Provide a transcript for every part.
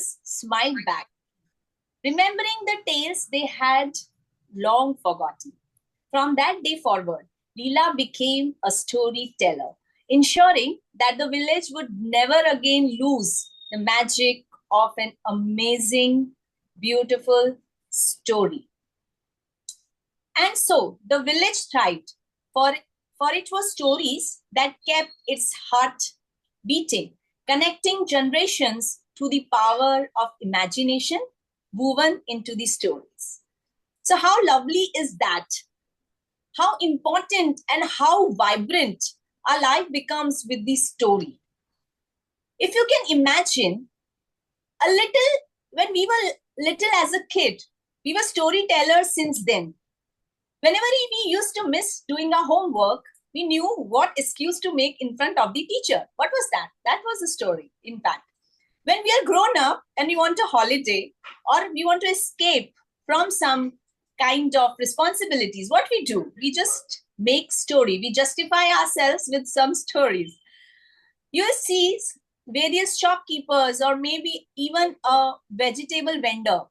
pupils smiled back, remembering the tales they had long forgotten. From that day forward, Leela became a storyteller, ensuring that the village would never again lose the magic of an amazing, beautiful story. And so the village thrived, for it was stories that kept its heart beating, connecting generations through the power of imagination woven into the stories. So, how lovely is that? How important and how vibrant our life becomes with the story. If you can imagine, a little, when we were little as a kid, we were storytellers since then. Whenever we used to miss doing our homework, we knew what excuse to make in front of the teacher. What was that? That was a story, in fact. When we are grown up and we want a holiday or we want to escape from some kind of responsibilities, what we do? We just make story. We justify ourselves with some stories. You see various shopkeepers or maybe even a vegetable vendor,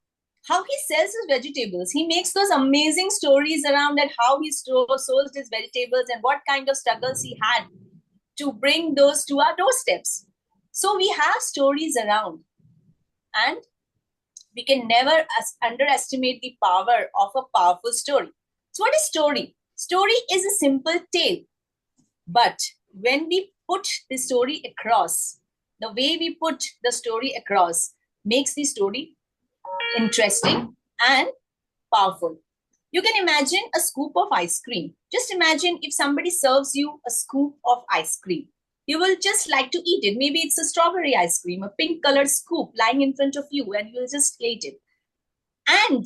how he sells his vegetables. He makes those amazing stories around that, how he sold his vegetables and what kind of struggles he had to bring those to our doorsteps. So we have stories around, and we can never underestimate the power of a powerful story. So what is story? Story is a simple tale. But when we put the story across, the way we put the story across makes the story interesting and powerful. You can imagine a scoop of ice cream. Just imagine if somebody serves you a scoop of ice cream. You will just like to eat it. Maybe it's a strawberry ice cream, a pink colored scoop lying in front of you, and you'll just eat it. And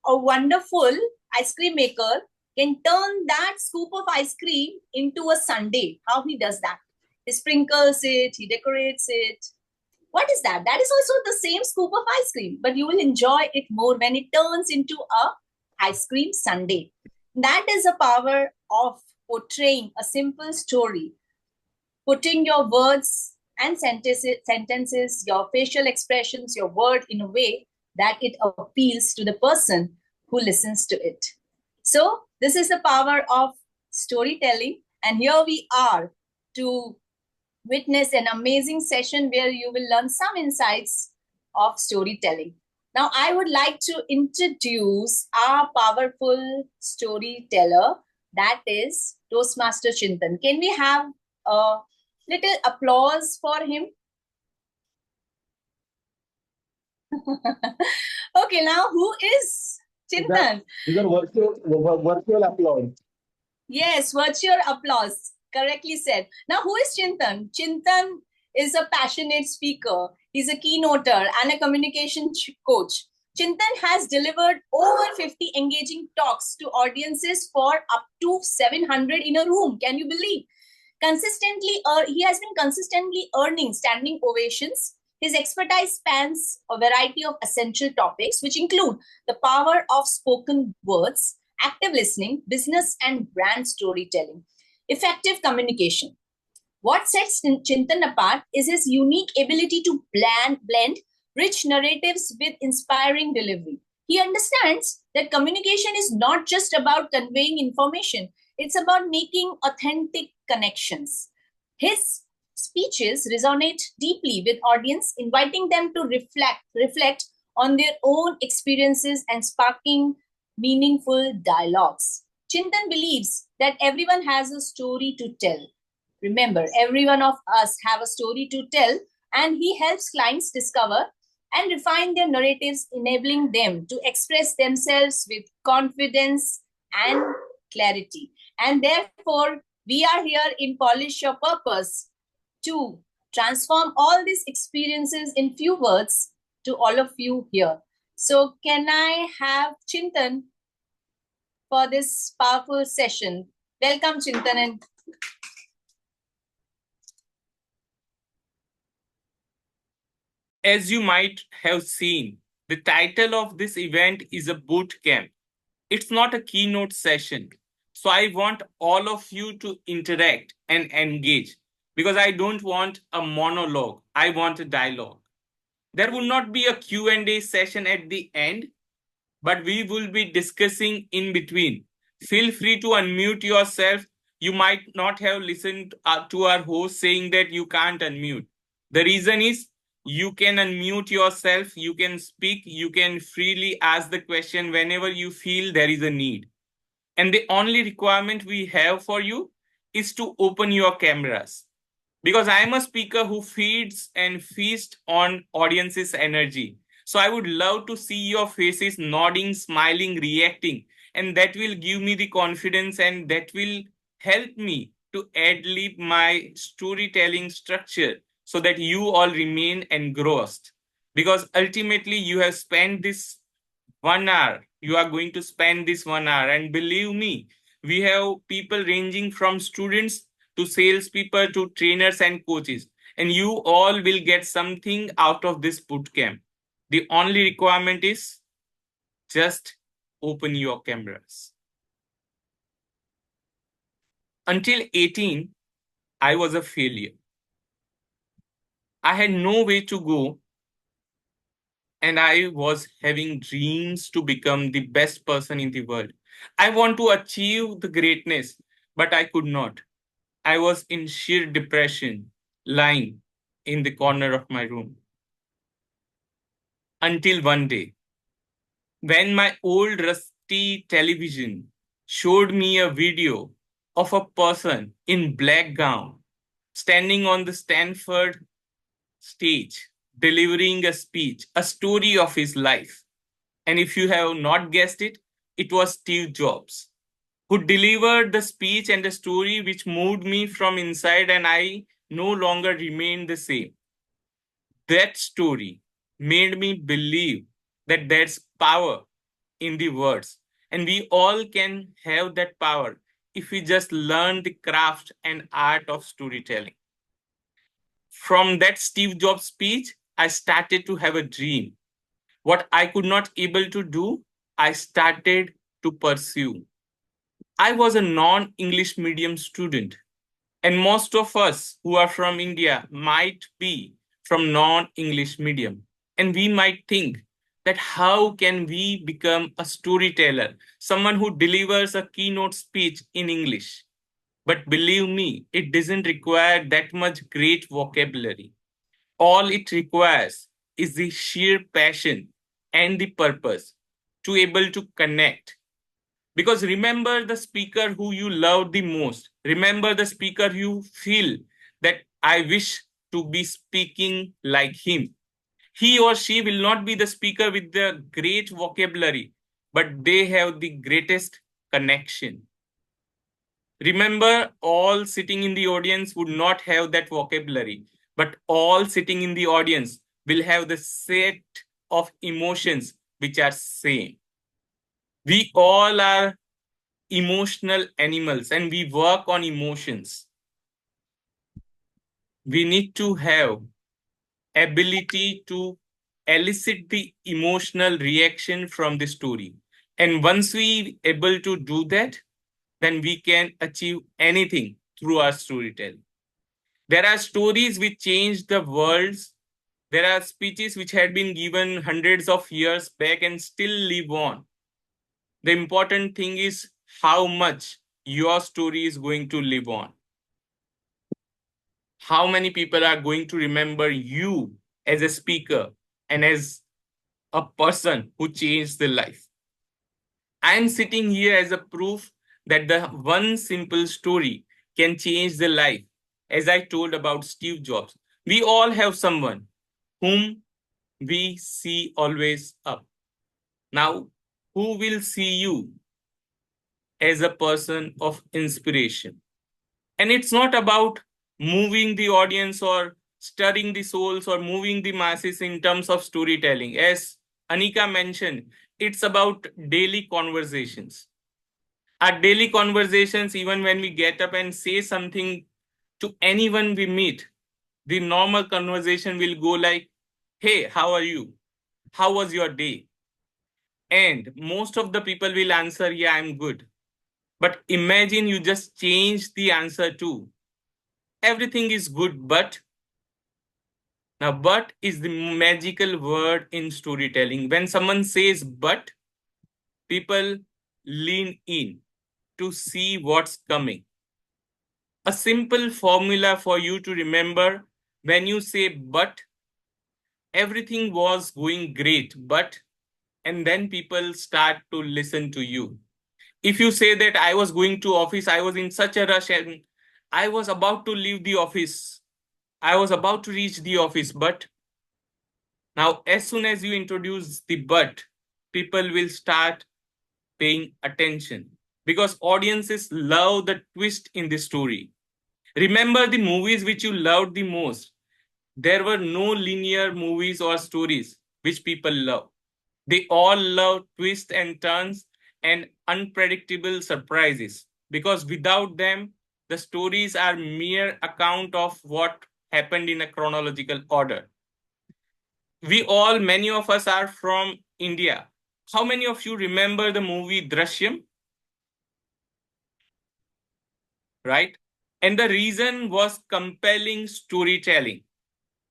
a wonderful ice cream maker can turn that scoop of ice cream into a sundae. How he does that? He sprinkles it, he decorates it. What is that? That is also the same scoop of ice cream, but you will enjoy it more when it turns into a ice cream sundae. That is the power of portraying a simple story, putting your words and sentences, your facial expressions, your word in a way that it appeals to the person who listens to it. So this is the power of storytelling. And here we are to witness an amazing session where you will learn some insights of storytelling. Now, I would like to introduce our powerful storyteller, that is Toastmaster Chintan. Can we have a little applause for him? Okay, now who is Chintan? These are virtual applause. Yes, virtual applause. Correctly said. Now, who is Chintan? Chintan is a passionate speaker. He's a keynoter and a communication coach. Chintan has delivered over 50 engaging talks to audiences for up to 700 in a room. Can you believe? He has been consistently earning standing ovations. His expertise spans a variety of essential topics, which include the power of spoken words, active listening, business and brand storytelling, effective communication. What sets Chintan apart is his unique ability to blend rich narratives with inspiring delivery. He understands that communication is not just about conveying information, it's about making authentic connections. His speeches resonate deeply with audience, inviting them to reflect on their own experiences and sparking meaningful dialogues. Chintan believes that everyone has a story to tell. Remember, every one of us have a story to tell, and he helps clients discover and refine their narratives, enabling them to express themselves with confidence and clarity. And therefore, we are here in Polish Your Purpose to transform all these experiences in few words to all of you here. So can I have Chintan for this powerful session? Welcome, Chintan. As you might have seen, the title of this event is a boot camp. It's not a keynote session. So I want all of you to interact and engage because I don't want a monologue. I want a dialogue. There will not be a Q&A session at the end, but we will be discussing in between. Feel free to unmute yourself. You might not have listened to our host saying that you can't unmute. The reason is you can unmute yourself, you can speak, you can freely ask the question whenever you feel there is a need. And the only requirement we have for you is to open your cameras. Because I am a speaker who feeds and feasts on audience's energy. So I would love to see your faces nodding, smiling, reacting. And that will give me the confidence and that will help me to ad-lib my storytelling structure so that you all remain engrossed. Because ultimately you have spent this 1 hour. You are going to spend this 1 hour. And believe me, we have people ranging from students to salespeople to trainers and coaches. And you all will get something out of this bootcamp. The only requirement is just open your cameras. Until 18, I was a failure. I had no way to go, and I was having dreams to become the best person in the world. I want to achieve the greatness, but I could not. I was in sheer depression, lying in the corner of my room. Until one day, when my old rusty television showed me a video of a person in black gown standing on the Stanford stage, delivering a speech, a story of his life. And if you have not guessed it, it was Steve Jobs who delivered the speech and the story which moved me from inside, and I no longer remained the same. That story made me believe that there's power in the words, and we all can have that power if we just learn the craft and art of storytelling. From that Steve Jobs speech, I started to have a dream. What I could not able to do, I started to pursue. I was a non-English medium student, and most of us who are from India might be from non-English medium. And we might think that how can we become a storyteller, someone who delivers a keynote speech in English? But believe me, it doesn't require that much great vocabulary. All it requires is the sheer passion and the purpose to able to connect. Because remember the speaker who you love the most. Remember the speaker you feel that I wish to be speaking like him. He or she will not be the speaker with the great vocabulary, but they have the greatest connection. Remember, all sitting in the audience would not have that vocabulary, but all sitting in the audience will have the set of emotions which are same. We all are emotional animals and we work on emotions. We need to have ability to elicit the emotional reaction from the story. And once we able to do that, then we can achieve anything through our storytelling. There are stories which change the worlds. There are speeches which had been given hundreds of years back and still live on. The important thing is how much your story is going to live on. How many people are going to remember you as a speaker and as a person who changed their life? I am sitting here as a proof that the one simple story can change the life. As I told about Steve Jobs, we all have someone whom we see always up. Now, who will see you as a person of inspiration? And it's not about moving the audience or stirring the souls or moving the masses in terms of storytelling. As Anika mentioned, it's about daily conversations. Our daily conversations, even when we get up and say something to anyone we meet, the normal conversation will go like, hey, how are you? How was your day? And most of the people will answer, yeah, I'm good. But imagine you just change the answer to, everything is good, but Now, but is the magical word in storytelling. When someone says but, people lean in to see what's coming. A simple formula for you to remember: when you say but, everything was going great, but, and then people start to listen to you. If you say that I was going to office, I was in such a rush and I was about to leave the office, I was about to reach the office, but now as soon as you introduce the but, people will start paying attention because audiences love the twist in the story. Remember the movies which you loved the most. There were no linear movies or stories which people love. They all love twists and turns and unpredictable surprises because without them, the stories are mere account of what happened in a chronological order. Many of us are from India. How many of you remember the movie Drishyam? Right? And the reason was compelling storytelling.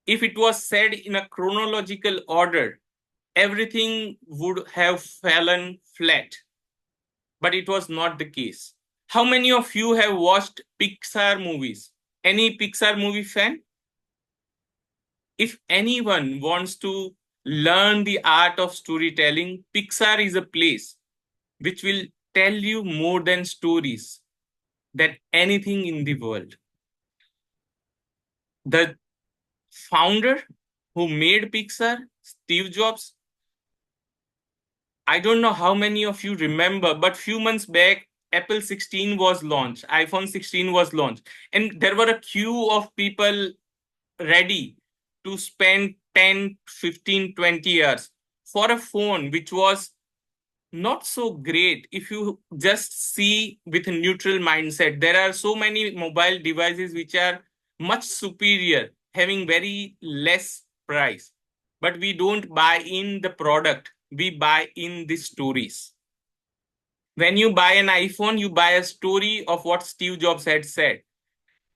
If it was said in a chronological order, everything would have fallen flat. But it was not the case. How many of you have watched Pixar movies? Any Pixar movie fan? If anyone wants to learn the art of storytelling, Pixar is a place which will tell you more than stories, than anything in the world. The founder who made Pixar, Steve Jobs, I don't know how many of you remember, but few months back, Apple 16 was launched, iPhone 16 was launched, and there were a queue of people ready to spend 10, 15, 20 years for a phone which was not so great. If you just see with a neutral mindset, there are so many mobile devices which are much superior, having very less price. But we don't buy in the product, we buy in the stories. When you buy an iPhone, you buy a story of what Steve Jobs had said.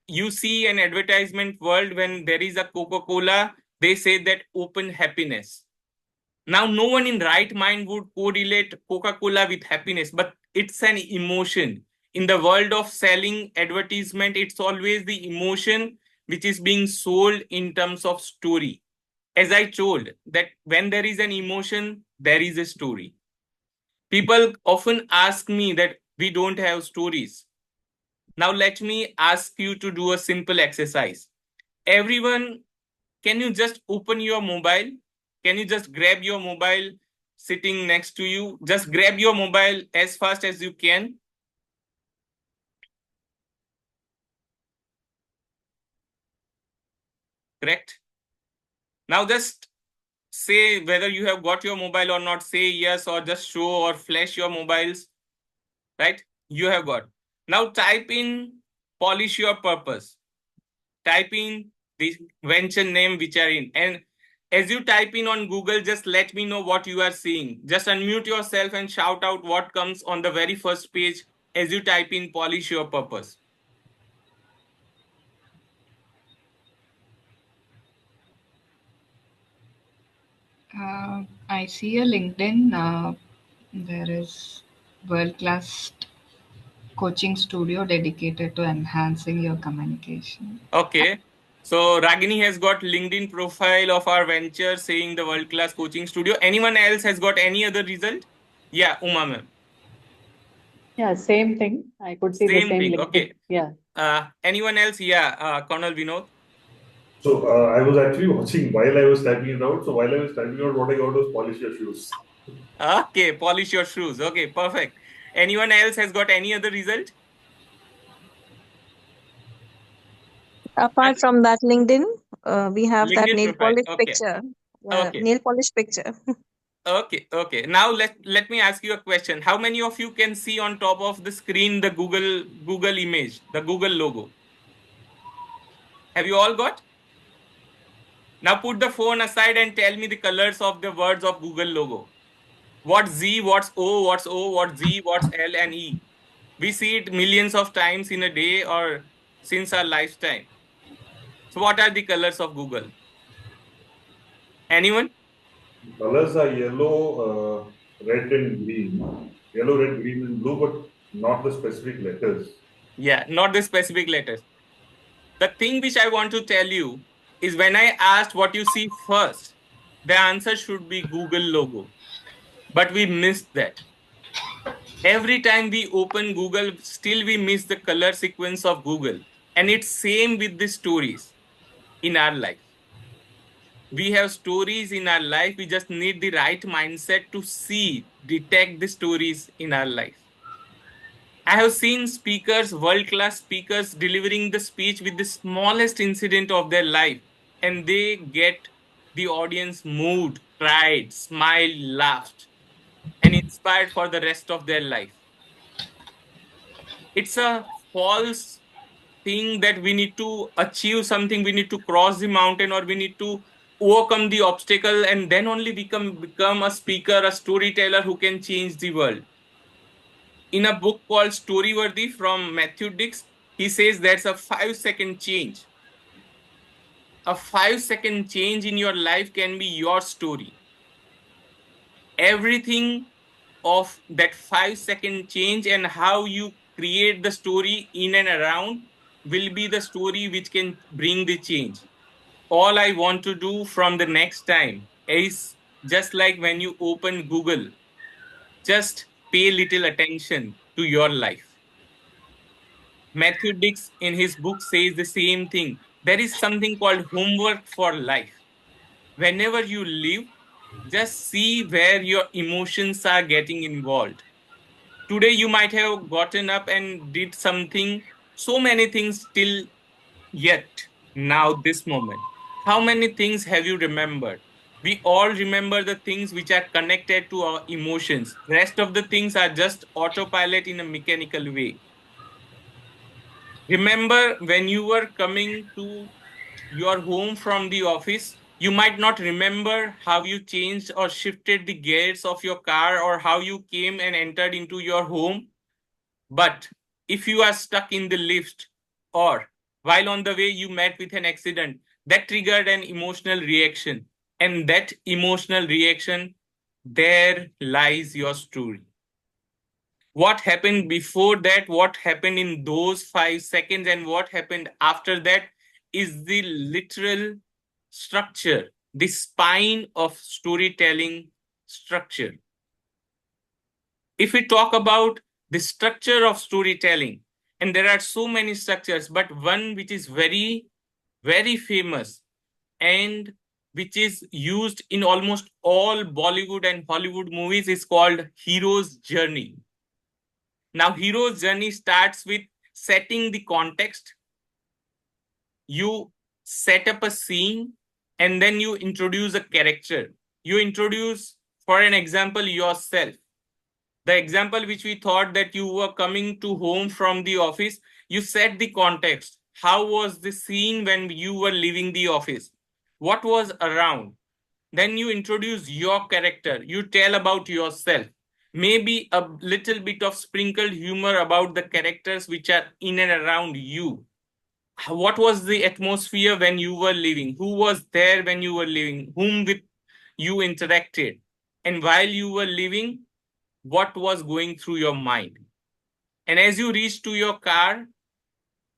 You see an advertisement world when there is a Coca-Cola, they say that open happiness. Now, no one in right mind would correlate Coca-Cola with happiness, but it's an emotion. In the world of selling advertisement, it's always the emotion which is being sold in terms of story. As I told, that when there is an emotion, there is a story. People often ask me that we don't have stories. Now, let me ask you to do a simple exercise. Everyone, can you just open your mobile? Can you just grab your mobile sitting next to you? Just grab your mobile as fast as you can. Correct? Now just say whether you have got your mobile or not. Say yes or just show or flash your mobiles. Right? You have got. Now type in polish your purpose. Type in the venture name which are in. And as you type in on Google, just let me know what you are seeing. Just unmute yourself and shout out what comes on the very first page as you type in polish your purpose. I see a LinkedIn. There is world-class coaching studio dedicated to enhancing your communication. Okay. So Ragini has got LinkedIn profile of our venture saying the world-class coaching studio. Anyone else has got any other result? Yeah, Uma ma'am. Yeah, same thing. I could see the Same same thing. LinkedIn. Okay. Yeah. Anyone else? Yeah, Colonel Vinod. So I was actually watching while I was typing it out. So while I was typing out, what I got was polish your shoes. Okay, polish your shoes. Okay, perfect. Anyone else has got any other result? Apart from that, LinkedIn, we have that LinkedIn nail profile. polish Okay. picture. Okay. Nail polish picture. Okay. Now let me ask you a question. How many of you can see on top of the screen the Google image, the Google logo? Have you all got? Now put the phone aside and tell me the colors of the words of Google logo. What's Z, what's O, what's Z, what's L and E? We see it millions of times in a day or since our lifetime. So what are the colors of Google? Anyone? Colors are yellow, red, and green. Yellow, red, green, and blue, but not the specific letters. Yeah, not the specific letters. The thing which I want to tell you is when I asked what you see first, the answer should be Google logo. But we missed that. Every time we open Google, still we miss the color sequence of Google. And it's same with the stories in our life. We have stories in our life. We just need the right mindset to see, detect the stories in our life. I have seen speakers, world-class speakers, delivering the speech with the smallest incident of their life, and they get the audience moved, cried, smiled, laughed, and inspired for the rest of their life. It's a false thing that we need to achieve something, we need to cross the mountain, or we need to overcome the obstacle, and then only become a speaker, a storyteller who can change the world. In a book called Storyworthy from Matthew Dix, he says there's a 5-second change. A 5-second change in your life can be your story. Everything of that 5-second change and how you create the story in and around will be the story which can bring the change. All I want to do from the next time is just like when you open Google, just pay little attention to your life. Matthew Dix in his book says the same thing. There is something called homework for life. Whenever you live, just see where your emotions are getting involved. Today, you might have gotten up and did something, so many things till yet, now, this moment. How many things have you remembered? We all remember the things which are connected to our emotions. Rest of the things are just autopilot in a mechanical way. Remember when you were coming to your home from the office, you might not remember how you changed or shifted the gears of your car or how you came and entered into your home. But if you are stuck in the lift or while on the way you met with an accident, that triggered an emotional reaction. And that emotional reaction, there lies your story. What happened before that, what happened in those 5 seconds, and what happened after that is the literal structure, the spine of storytelling structure. If we talk about the structure of storytelling, and there are so many structures, but one which is very, very famous and which is used in almost all Bollywood and Hollywood movies is called hero's journey. Now, hero's journey starts with setting the context. You set up a scene and then you introduce a character. You introduce, for an example, yourself. The example which we thought that you were coming to home from the office, you set the context. How was the scene when you were leaving the office? What was around? Then you introduce your character. You tell about yourself. Maybe a little bit of sprinkled humor about the characters which are in and around you. What was the atmosphere when you were living? Who was there when you were living? Whom with you interacted? And while you were living, what was going through your mind? And as you reached to your car,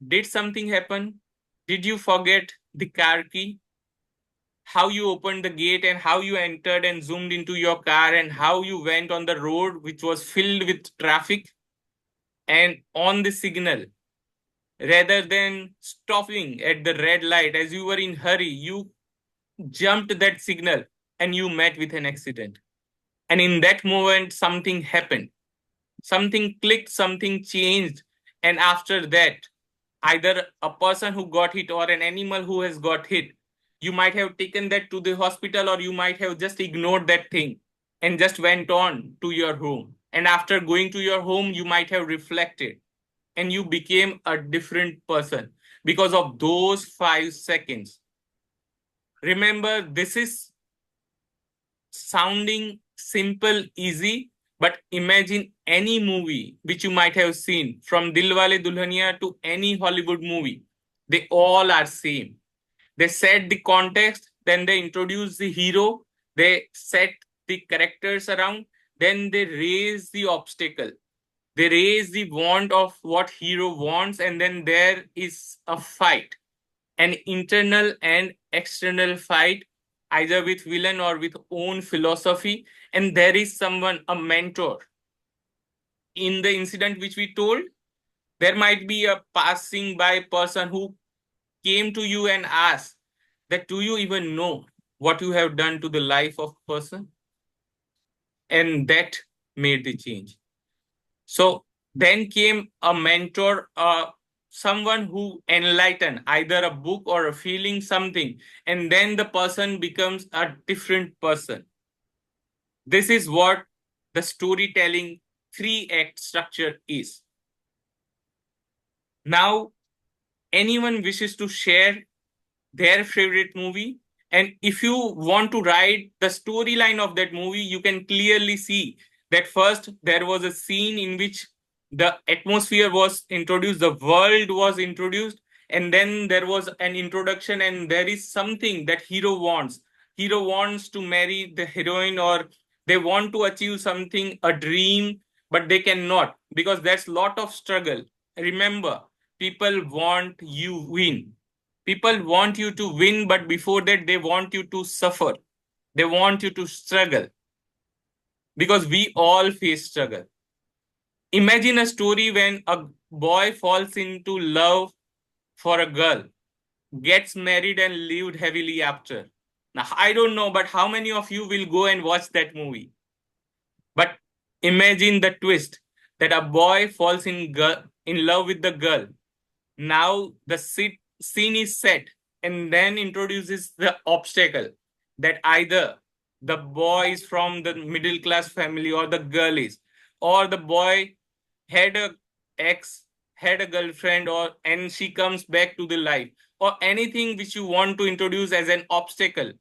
did something happen? Did you forget the car key? How you opened the gate and how you entered and zoomed into your car and how you went on the road which was filled with traffic and on the signal, rather than stopping at the red light as you were in hurry, you jumped that signal and you met with an accident. And in that moment, something happened. Something clicked, something changed. And after that, either a person who got hit or an animal who has got hit, you might have taken that to the hospital or you might have just ignored that thing and just went on to your home. And after going to your home, you might have reflected and you became a different person because of those 5 seconds. Remember, this is sounding simple, easy, but imagine any movie which you might have seen, from Dilwale Dulhania to any Hollywood movie. They all are same. They set the context, then they introduce the hero, they set the characters around, then they raise the obstacle. They raise the want of what hero wants, and then there is a fight, an internal and external fight, either with villain or with own philosophy. And there is someone, a mentor. In the incident which we told, there might be a passing by person who came to you and asked that, do you even know what you have done to the life of person? And that made the change. So then came a mentor, someone who enlightened either a book or a feeling, something, and then the person becomes a different person. This is what the storytelling 3-act structure is. Now, anyone wishes to share their favorite movie, and if you want to write the storyline of that movie, you can clearly see that first there was a scene in which the atmosphere was introduced, the world was introduced, and then there was an introduction, and there is something that hero wants to marry the heroine, or they want to achieve something, a dream, but they cannot because there's lot of struggle. Remember, people want you win. People want you to win, but before that, they want you to suffer. They want you to struggle because we all face struggle. Imagine a story when a boy falls into love for a girl, gets married, and lived heavily after. Now, I don't know, but how many of you will go and watch that movie? But imagine the twist that a boy falls in love with the girl. Now the scene is set and then introduces the obstacle that either the boy is from the middle class family or the girl is, or the boy had a ex, had a girlfriend, or and she comes back to the life, or anything which you want to introduce as an obstacle.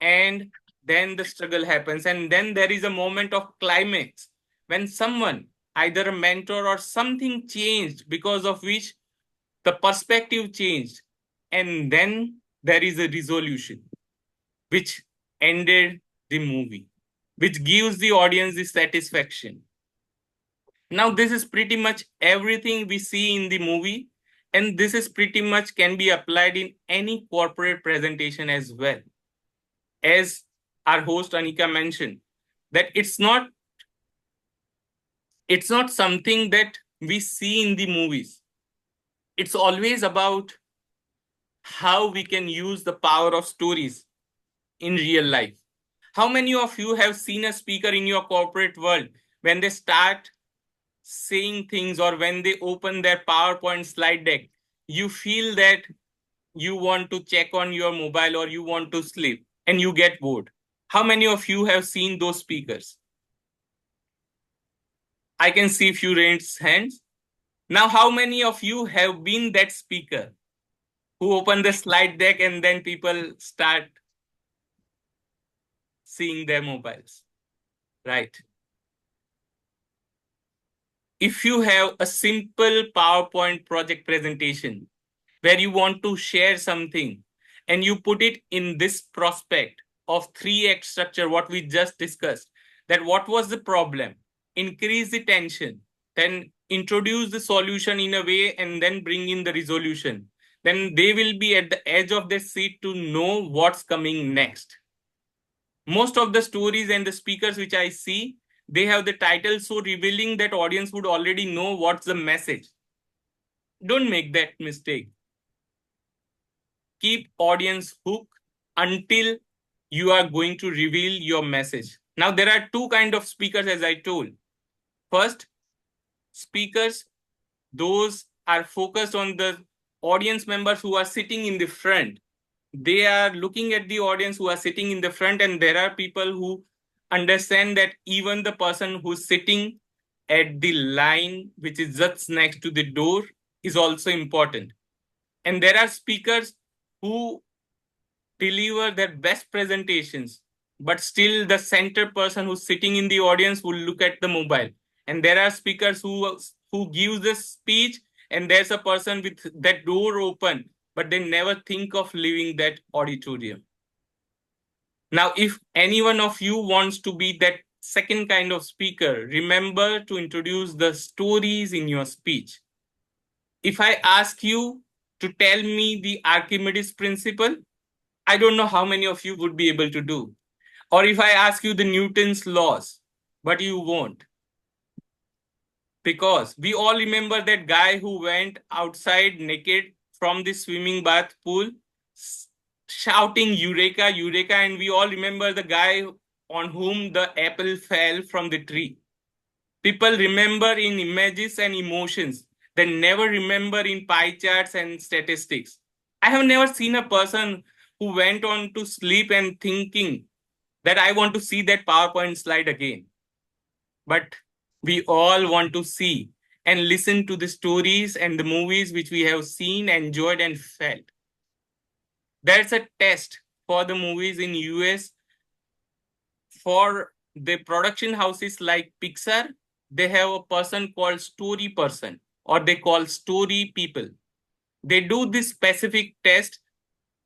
And then the struggle happens, and then there is a moment of climax when someone, either a mentor or something, changed, because of which the perspective changed, and then there is a resolution which ended the movie, which gives the audience the satisfaction. Now, this is pretty much everything we see in the movie, and this is pretty much can be applied in any corporate presentation as well. As our host Anika mentioned, that it's not something that we see in the movies. It's always about how we can use the power of stories in real life. How many of you have seen a speaker in your corporate world when they start saying things, or when they open their PowerPoint slide deck, you feel that you want to check on your mobile or you want to sleep and you get bored? How many of you have seen those speakers? I can see a few raised hands. Now, how many of you have been that speaker who open the slide deck and then people start seeing their mobiles, right? If you have a simple PowerPoint project presentation where you want to share something and you put it in this prospect of 3x structure, what we just discussed, that what was the problem, increase the tension, then introduce the solution in a way, and then bring in the resolution, then they will be at the edge of their seat to know what's coming next. Most of the stories and the speakers which I see, they have the title so revealing that audience would already know what's the message. Don't make that mistake. Keep audience hooked until you are going to reveal your message. Now, there are two kinds of speakers, as I told. First, speakers, those are focused on the audience members who are sitting in the front. They are looking at the audience who are sitting in the front, and there are people who understand that even the person who's sitting at the line, which is just next to the door, is also important. And there are speakers who deliver their best presentations, but still the center person who's sitting in the audience will look at the mobile. And there are speakers who gives the speech, and there's a person with that door open, but they never think of leaving that auditorium. Now, if any one of you wants to be that second kind of speaker, remember to introduce the stories in your speech. If I ask you to tell me the Archimedes principle, I don't know how many of you would be able to do. Or if I ask you the Newton's laws, but you won't. Because we all remember that guy who went outside naked from the swimming bath pool shouting Eureka, Eureka, and we all remember the guy on whom the apple fell from the tree. People remember in images and emotions. They never remember in pie charts and statistics. I have never seen a person who went on to sleep and thinking that I want to see that PowerPoint slide again. But we all want to see and listen to the stories and the movies which we have seen, enjoyed, and felt. There's a test for the movies in US for the production houses like Pixar. They have a person called story person, or they call story people. They do this specific test.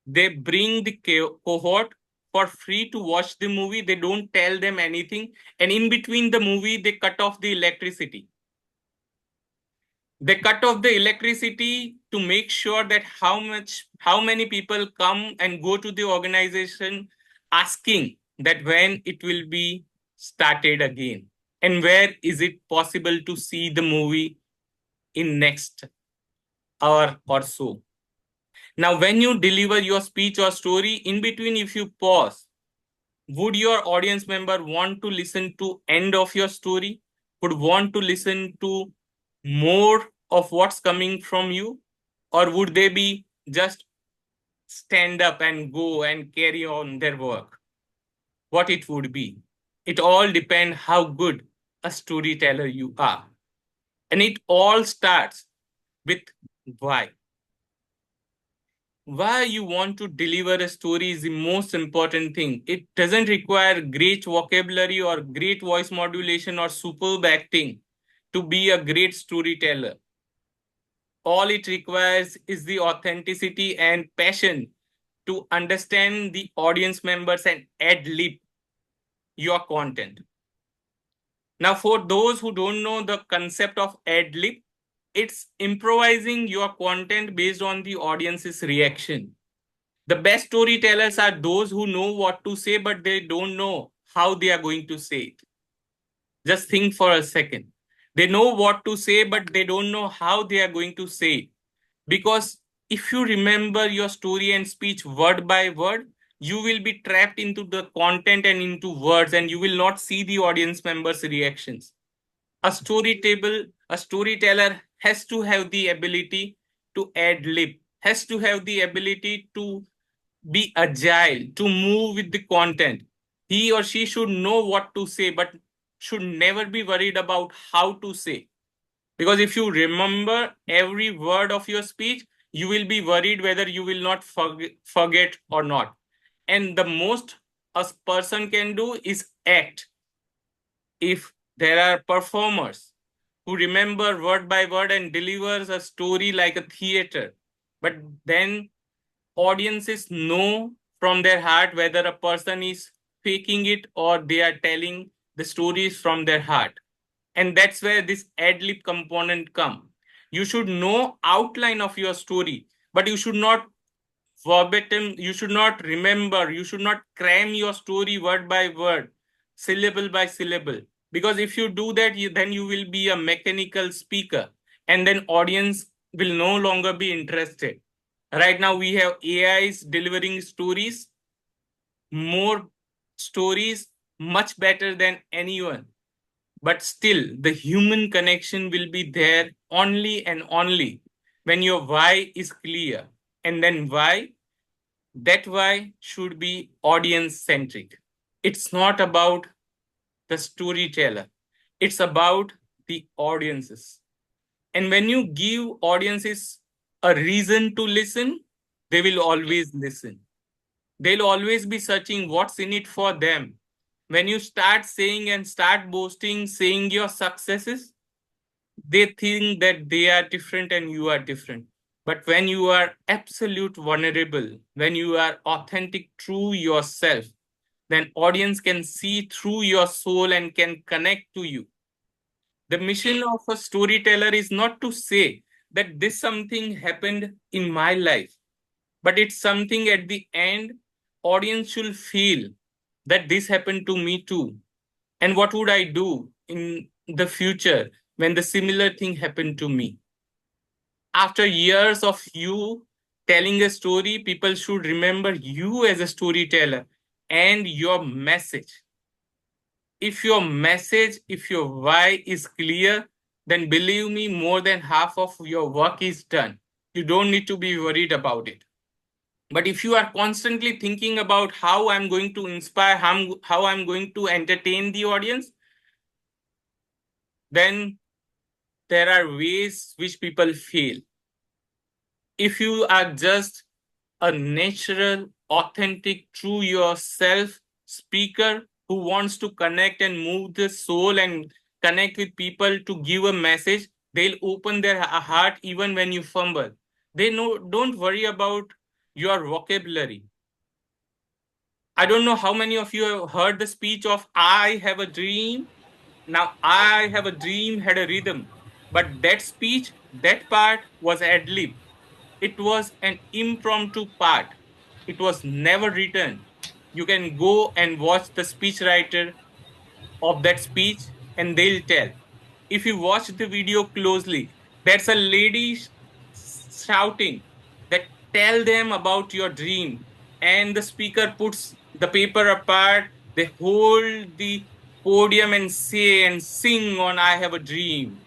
They bring the cohort for free to watch the movie. They don't tell them anything. And in between the movie, they cut off the electricity. They cut off the electricity to make sure that how many people come and go to the organization asking that when it will be started again and where is it possible to see the movie in next hour or so. Now, when you deliver your speech or story, in between, if you pause, would your audience member want to listen to end of your story? Would want to listen to more of what's coming from you? Or would they be just stand up and go and carry on their work? What it would be? It all depends how good a storyteller you are. And it all starts with why. Why you want to deliver a story is the most important thing. It doesn't require great vocabulary or great voice modulation or superb acting to be a great storyteller. All it requires is the authenticity and passion to understand the audience members and ad-lib your content. Now, for those who don't know the concept of ad-lib, it's improvising your content based on the audience's reaction. The best storytellers are those who know what to say, but they don't know how they are going to say it. Just think for a second. They know what to say, but they don't know how they are going to say it. Because if you remember your story and speech word by word, you will be trapped into the content and into words, and you will not see the audience members' reactions. A storyteller has to have the ability to ad lib, has to have the ability to be agile, to move with the content. He or she should know what to say, but should never be worried about how to say. Because if you remember every word of your speech, you will be worried whether you will not forget or not. And the most a person can do is act. If there are performers who remember word by word and delivers a story like a theater, but then audiences know from their heart whether a person is faking it or they are telling the stories from their heart. And that's where this ad-lib component come. You should know outline of your story, but you should not verbatim, you should not remember, you should not cram your story word by word, syllable by syllable. Because if you do that, then you will be a mechanical speaker, and then audience will no longer be interested. Right now, we have AIs delivering stories, more stories, much better than anyone. But still, the human connection will be there only and only when your why is clear. And then why? That why should be audience centric. It's not about the storyteller, it's about the audiences. And when you give audiences a reason to listen, they will always listen. They'll always be searching what's in it for them. When you start saying and start boasting, saying your successes, they think that they are different and you are different. But when you are absolute vulnerable, when you are authentic, true yourself, then audience can see through your soul and can connect to you. The mission of a storyteller is not to say that this something happened in my life, but it's something at the end, audience should feel that this happened to me too. And what would I do in the future when the similar thing happened to me? After years of you telling a story, people should remember you as a storyteller and your message. If your message, if your why is clear, then believe me, more than half of your work is done. You don't need to be worried about it. But if you are constantly thinking about how I'm going to inspire, how I'm going to entertain the audience, then there are ways which people fail. If you are just a natural, authentic, true yourself speaker who wants to connect and move the soul and connect with people to give a message, they'll open their heart even when you fumble. They know, don't worry about your vocabulary. I don't know how many of you have heard the speech of I have a dream. Now, I have a dream had a rhythm, but that speech, that part was ad lib. It was an impromptu part. It was never written. You can go and watch the speechwriter of that speech and they'll tell. If you watch the video closely, there's a lady shouting that tell them about your dream. And the speaker puts the paper apart, they hold the podium and say and sing on I have a dream.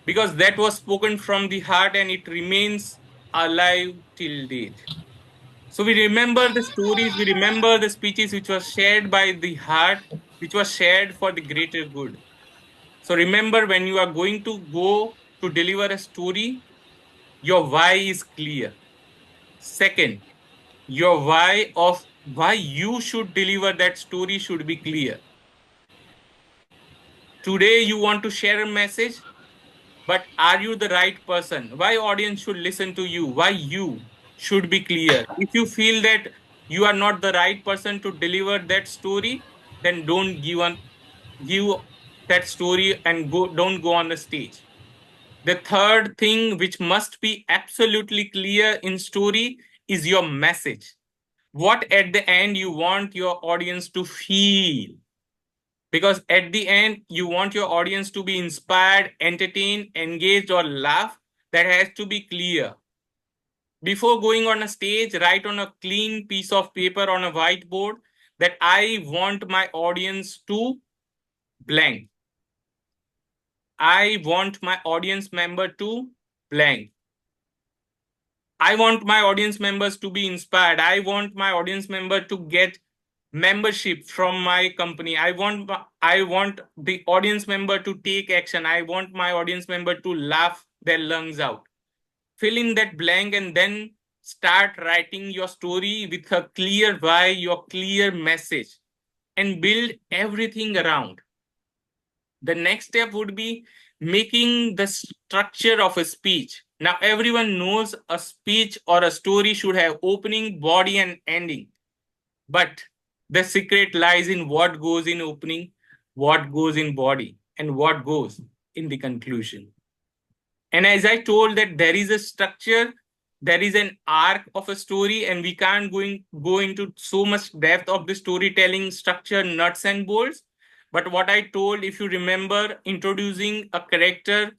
Because that was spoken from the heart and it remains alive till date. So we remember the stories, we remember the speeches which was shared by the heart, which was shared for the greater good. So remember, when you are going to go to deliver a story, your why is clear. Second, your why of why you should deliver that story should be clear. Today you want to share a message, but are you the right person? Why audience should listen to you? Why you should be clear? If you feel that you are not the right person to deliver that story, then don't give that story and don't go on the stage. The third thing which must be absolutely clear in story is your message. What at the end you want your audience to feel. Because at the end, you want your audience to be inspired, entertained, engaged, or laugh. That has to be clear. Before going on a stage, write on a clean piece of paper on a whiteboard that I want my audience to blank. I want my audience member to blank. I want my audience members to be inspired. I want my audience member to get membership from my company. I want the audience member to take action. I want my audience member to laugh their lungs out. Fill in that blank and then start writing your story with a clear why, your clear message, and build everything around. The next step would be making the structure of a speech. Now, everyone knows a speech or a story should have opening, body, and ending. But the secret lies in what goes in opening, what goes in body, and what goes in the conclusion. And as I told that there is a structure, there is an arc of a story, and we can't go into so much depth of the storytelling structure, nuts and bolts. But what I told, if you remember, introducing a character,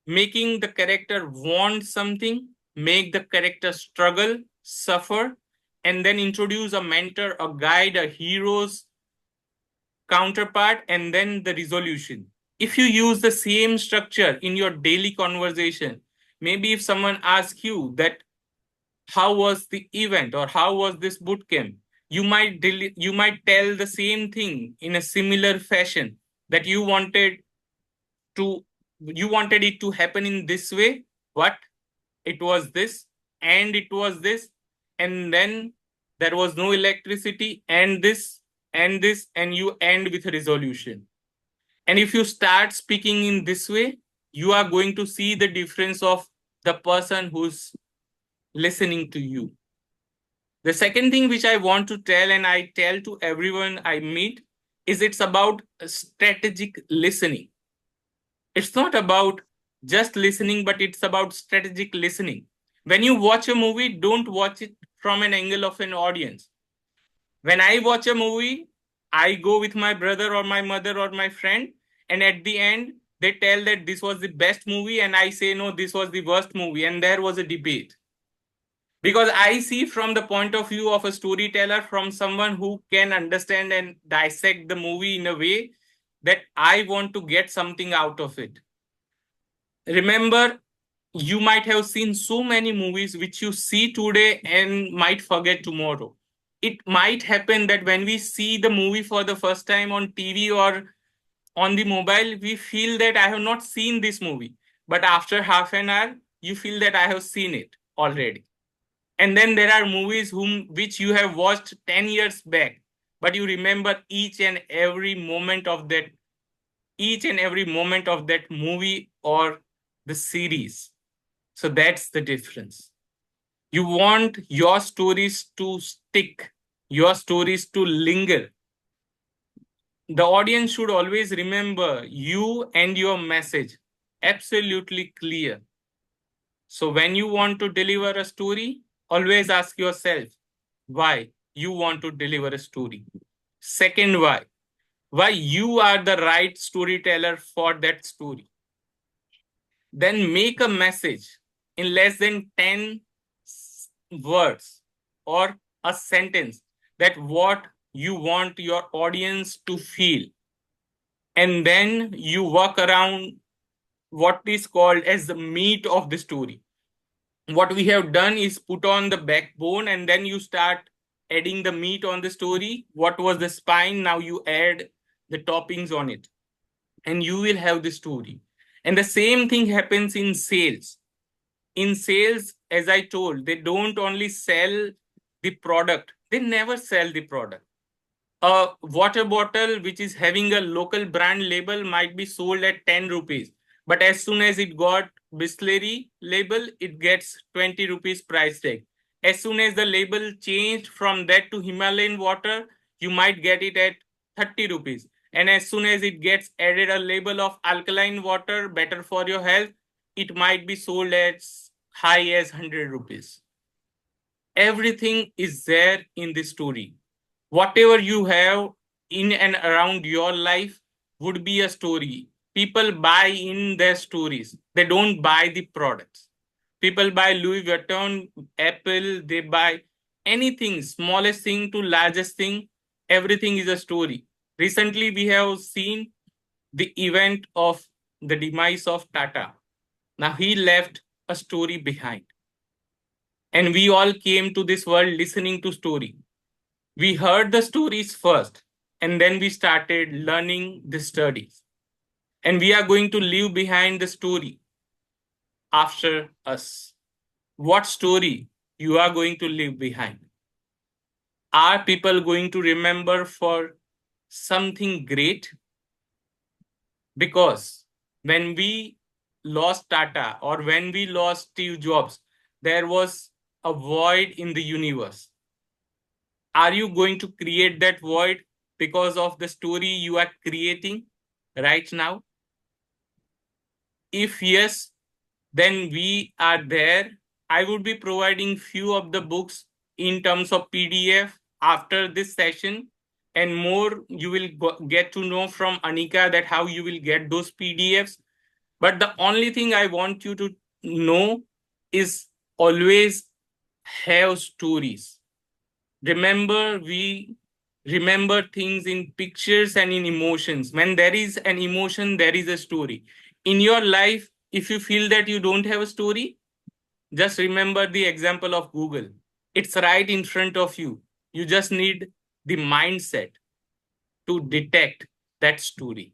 making the character want something, make the character struggle, suffer, and then introduce a mentor, a guide, a hero's counterpart, and then the resolution. If you use the same structure in your daily conversation, maybe if someone asks you that how was the event or how was this bootcamp, you might tell the same thing in a similar fashion, that to you wanted it to happen in this way, but it was this, and it was this, and then there was no electricity, and this, and you end with a resolution. And if you start speaking in this way, you are going to see the difference of the person who's listening to you. The second thing which I want to tell, and I tell to everyone I meet, is it's about strategic listening. It's not about just listening, but it's about strategic listening. When you watch a movie, don't watch it from an angle of an audience. When I watch a movie, I go with my brother or my mother or my friend, and at the end, they tell that this was the best movie, and I say, no, this was the worst movie, and there was a debate. Because I see from the point of view of a storyteller, from someone who can understand and dissect the movie in a way that I want to get something out of it. Remember, you might have seen so many movies which you see today and might forget tomorrow. It might happen that when we see the movie for the first time on TV or on the mobile, we feel that I have not seen this movie. But after half an hour, you feel that I have seen it already. And then there are movies which you have watched 10 years back, but you remember each and every moment of that movie or the series. So that's the difference. You want your stories to stick, your stories to linger. The audience should always remember you and your message. Absolutely clear. So when you want to deliver a story, always ask yourself why you want to deliver a story. Second, why you are the right storyteller for that story. Then make a message in less than 10 words or a sentence that what you want your audience to feel. And then you work around what is called as the meat of the story. What we have done is put on the backbone, and then you start adding the meat on the story. What was the spine? Now you add the toppings on it, and you will have the story. And the same thing happens in sales. In sales, as I told, they don't only sell the product, they never sell the product. A water bottle which is having a local brand label might be sold at 10 rupees. But as soon as it got Bisleri label, it gets 20 rupees price tag. As soon as the label changed from that to Himalayan water, you might get it at 30 rupees. And as soon as it gets added a label of alkaline water, better for your health, it might be sold as high as 100 rupees. Everything is there in the story. Whatever you have in and around your life would be a story. People buy in their stories. They don't buy the products. People buy Louis Vuitton, Apple, they buy anything, smallest thing to largest thing, everything is a story. Recently, we have seen the event of the demise of Tata. Now, he left a story behind. And we all came to this world listening to story. We heard the stories first, and then we started learning the studies. And we are going to leave behind the story after us. What story you are going to leave behind? Are people going to remember for something great? Because when we lost Tata or when we lost Steve Jobs, there was a void in the universe. Are you going to create that void because of the story you are creating right now? If yes, then we are there. I would be providing few of the books in terms of PDF after this session, and more you will get to know from Anika that how you will get those PDFs. But the only thing I want you to know is always have stories. Remember, we remember things in pictures and in emotions. When there is an emotion, there is a story. In your life, if you feel that you don't have a story, just remember the example of Google. It's right in front of you. You just need the mindset to detect that story.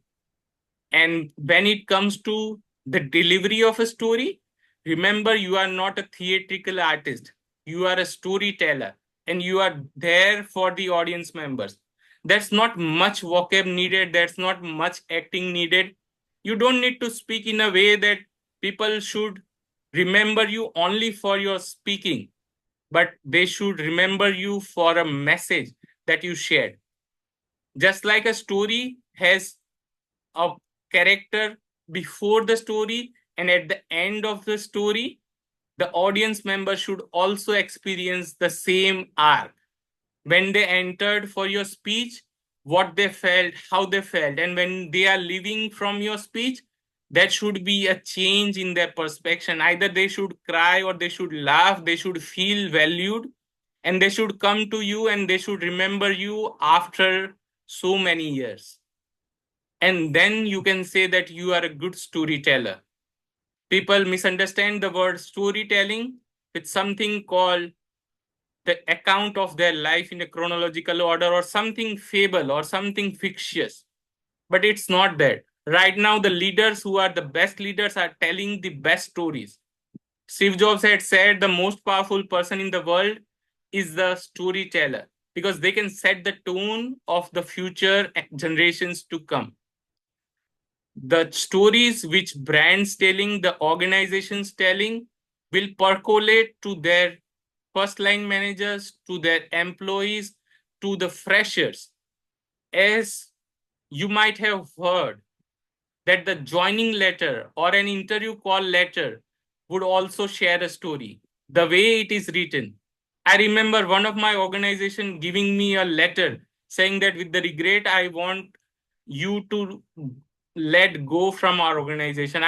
And when it comes to the delivery of a story, remember you are not a theatrical artist. You are a storyteller, and you are there for the audience members. There's not much vocab needed. There's not much acting needed. You don't need to speak in a way that people should remember you only for your speaking. but they should remember you for a message that you shared. Just like a story has a character before the story and at the end of the story, the audience member should also experience the same arc. When they entered for your speech, what they felt, how they felt, and when they are leaving from your speech, that should be a change in their perception. Either they should cry or they should laugh, they should feel valued, and they should come to you and they should remember you after so many years. And then you can say that you are a good storyteller. People misunderstand the word storytelling with something called the account of their life in a chronological order or something fable or something fictitious. But it's not that. Right now, the leaders who are the best leaders are telling the best stories. Steve Jobs had said the most powerful person in the world is the storyteller because they can set the tone of the future generations to come. The stories which brands telling, the organizations telling will percolate to their first line managers, to their employees, to the freshers. As you might have heard that the joining letter or an interview call letter would also share a story, the way it is written. I remember one of my organization giving me a letter saying that with the regret, I want you to let go from our organization.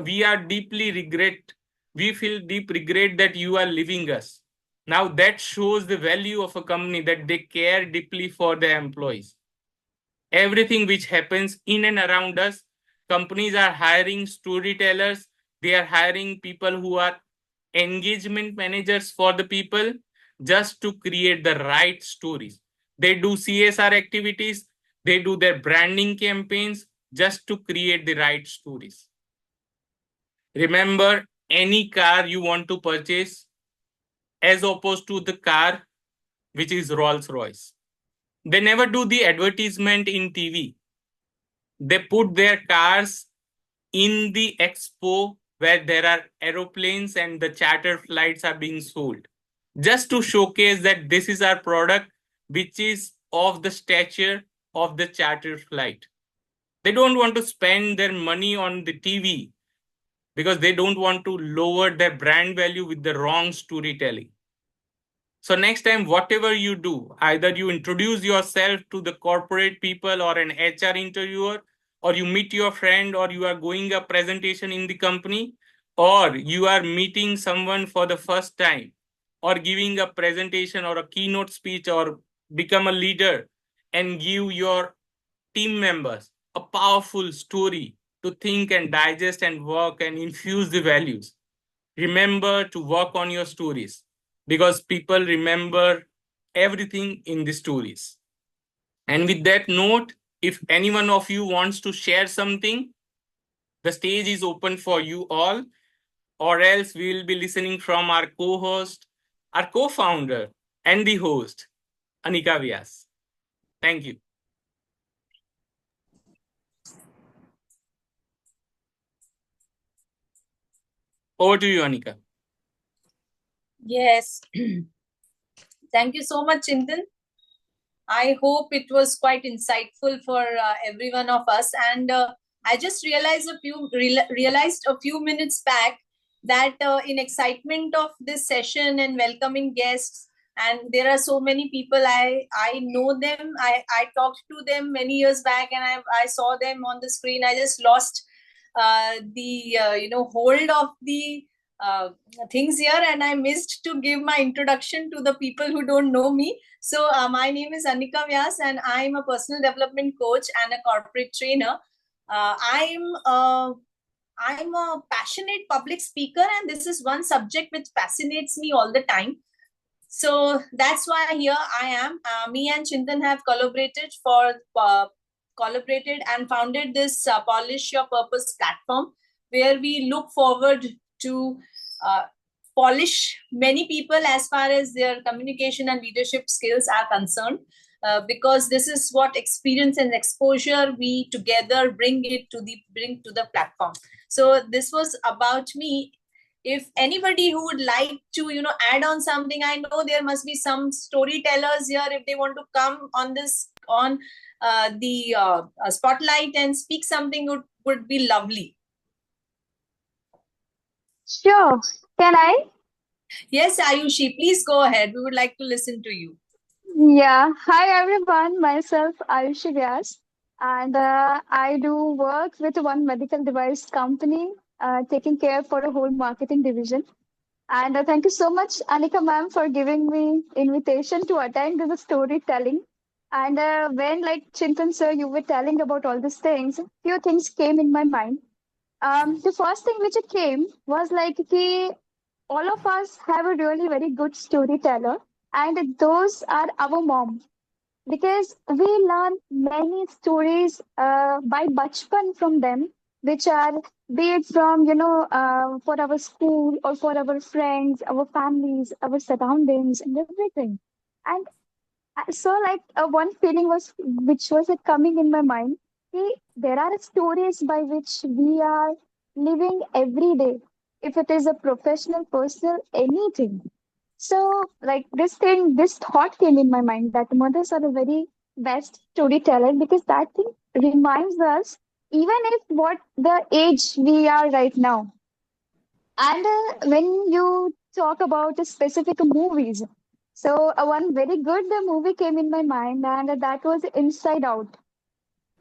We are deeply regret. We feel deep regret that you are leaving us. Now that shows the value of a company that they care deeply for their employees. Everything which happens in and around us, companies are hiring storytellers. They are hiring people who are engagement managers for the people just to create the right stories. They do CSR activities. They do their branding campaigns just to create the right stories. Remember, any car you want to purchase as opposed to the car which is Rolls-Royce. They never do the advertisement in TV. They put their cars in the expo where there are aeroplanes and the charter flights are being sold, just to showcase that this is our product, which is of the stature of the charter flight. They don't want to spend their money on the TV because they don't want to lower their brand value with the wrong storytelling. So next time, whatever you do, either you introduce yourself to the corporate people or an HR interviewer, or you meet your friend, or you are going a presentation in the company, or you are meeting someone for the first time, or giving a presentation or a keynote speech, or become a leader and give your team members a powerful story to think and digest and work and infuse the values. Remember to work on your stories because people remember everything in the stories. And with that note, if any one of you wants to share something, the stage is open for you all, or else we will be listening from our co-host, our co-founder, and the host, Anika Vyas. Thank you. Over to you, Anika. Yes. Thank you so much, Chintan. I hope it was quite insightful for every one of us. And I just realized a few minutes back that in excitement of this session and welcoming guests, and there are so many people I know them. I talked to them many years back, and I saw them on the screen. I just lost the hold of the things here, and I missed to give my introduction to the people who don't know me. So my name is Anika Vyas, and I'm a personal development coach and a corporate trainer. I'm a passionate public speaker, and this is one subject which fascinates me all the time. So that's why here I am. Me and Chintan have collaborated and founded this Polish Your Purpose platform, where we look forward to polish many people as far as their communication and leadership skills are concerned, because this is what experience and exposure we together bring to the platform. So this was about me. if anybody who would like to, add on something, I know there must be some storytellers here. If they want to come on the spotlight and speak something, would be lovely. Sure. Can I? Yes, Ayushi, please go ahead. We would like to listen to you. Yeah. Hi, everyone. Myself, Ayushi Vyas, and I do work with one medical device company, taking care for a whole marketing division. And thank you so much, Anika ma'am, for giving me invitation to attend this storytelling. And when, like Chintan sir, you were telling about all these things, few things came in my mind. The first thing which it came was like all of us have a really very good storyteller, and those are our mom, because we learn many stories by bachpan from them, which are, be it from for our school or for our friends, our families, our surroundings, and everything. And so like one feeling was which was coming in my mind. There are stories by which we are living every day, if it is a professional, personal, anything. So like this thought came in my mind that mothers are the very best storyteller, because that thing reminds us, even if what the age we are right now. And when you talk about specific movies, so one very good movie came in my mind, and that was Inside Out.